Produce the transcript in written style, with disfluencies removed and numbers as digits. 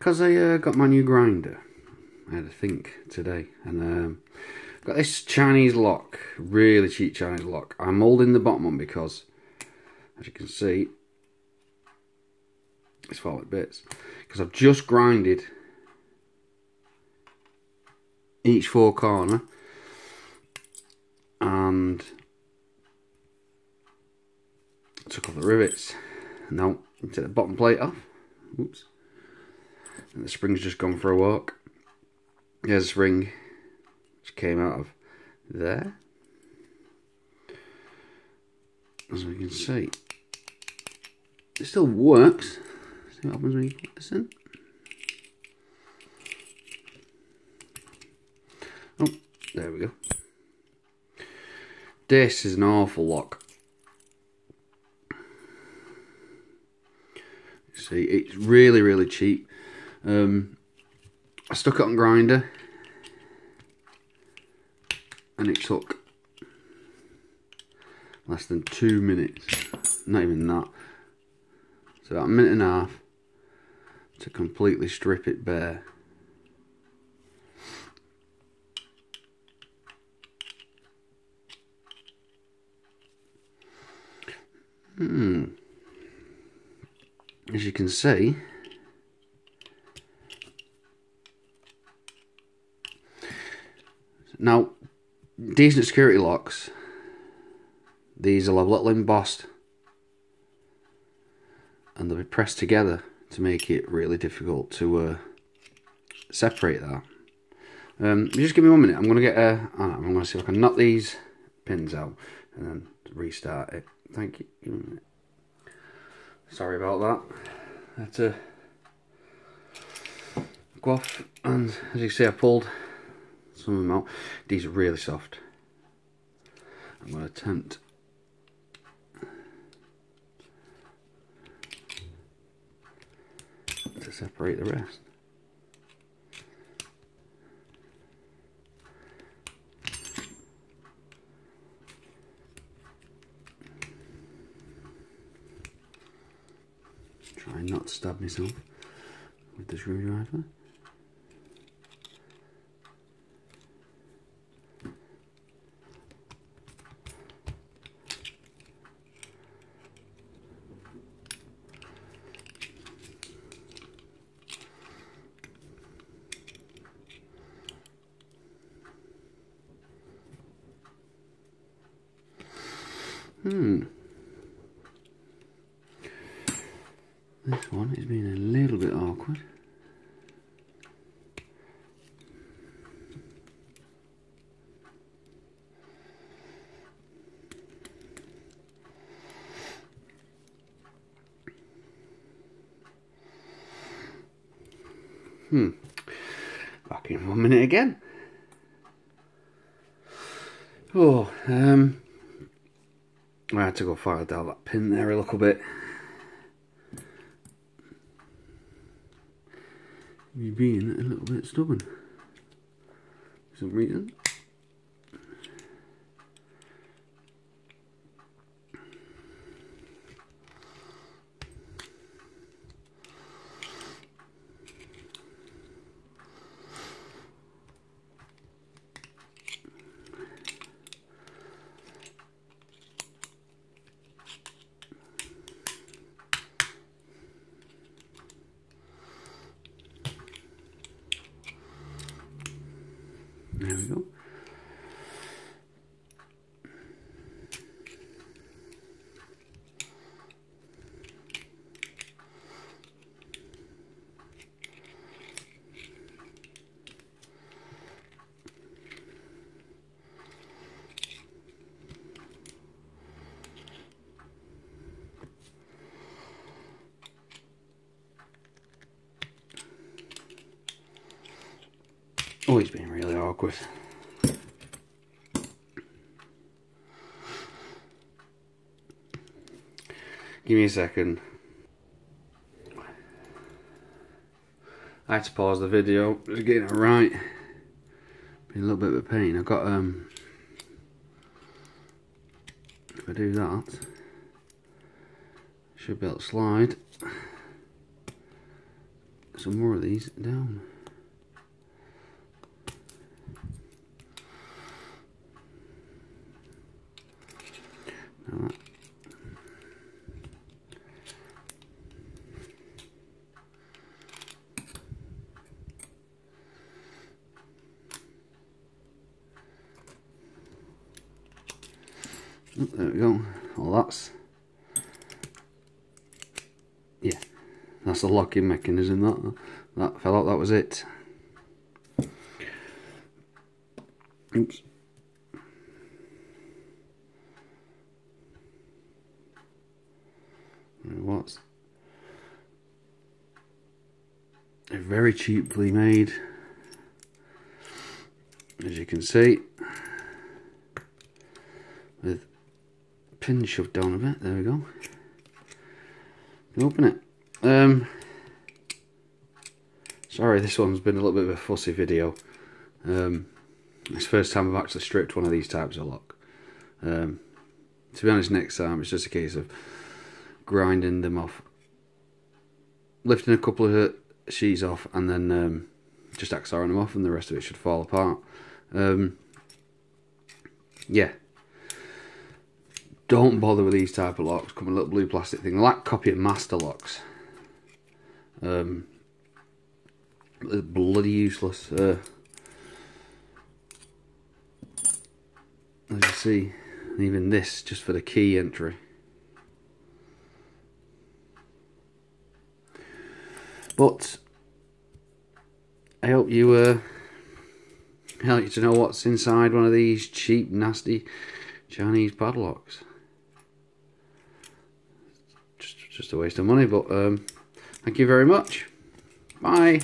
because I got my new grinder, I had to think today, and got this Chinese lock, really cheap Chinese lock. I'm holding the bottom one because, as you can see, it's falling to bits, because I've just grinded each four corner and took off the rivets. Now take the bottom plate off. Oops. And the spring's just gone for a walk. There's a spring which came out of there. As we can see, it still works. See what happens when you put this in. Oh, there we go. This is an awful lock. See, it's really, really cheap. I stuck it on grinder, and it took less than 2 minutes. Not even that. It's about a minute and a half to completely strip it bare. As you can see, now decent security locks, these will have a little embossed and they'll be pressed together to make it really difficult to separate that. Just give me 1 minute. I'm going to get I'm going to see if I can knock these pins out and then restart it. Thank you. Give me a minute. Sorry about that. I had to go off, and as you can see, I pulled some of them out. These are really soft. I'm going to attempt to separate the rest. Try not to stab myself with the screwdriver. This one is being a little bit awkward. Back in 1 minute again. Oh, I had to go fire down that pin there a little bit. Me being a little bit stubborn for some reason. There we go. Oh, it's been really awkward. Give me a second. I had to pause the video, just getting it right. Been a little bit of a pain. I've got if I do that, should be able to slide some more of these down. Now that. Oh, there we go. Well, that's, yeah, that's the locking mechanism. That fell out. That was it. Oops. It was very cheaply made, as you can see, with pins shoved down a bit. There we go. You can open it. Sorry, this one's been a little bit of a fussy video. It's the first time I've actually stripped one of these types of lock. To be honest, next time it's just a case of grinding them off, lifting a couple of sheets off, and then just axaring them off, and the rest of it should fall apart. Yeah, don't bother with these type of locks. Come in a little blue plastic thing. They're like copy and master locks. They're bloody useless. As you see, even this just for the key entry. But I hope you help you to know what's inside one of these cheap, nasty Chinese padlocks. Just a waste of money, but thank you very much. Bye.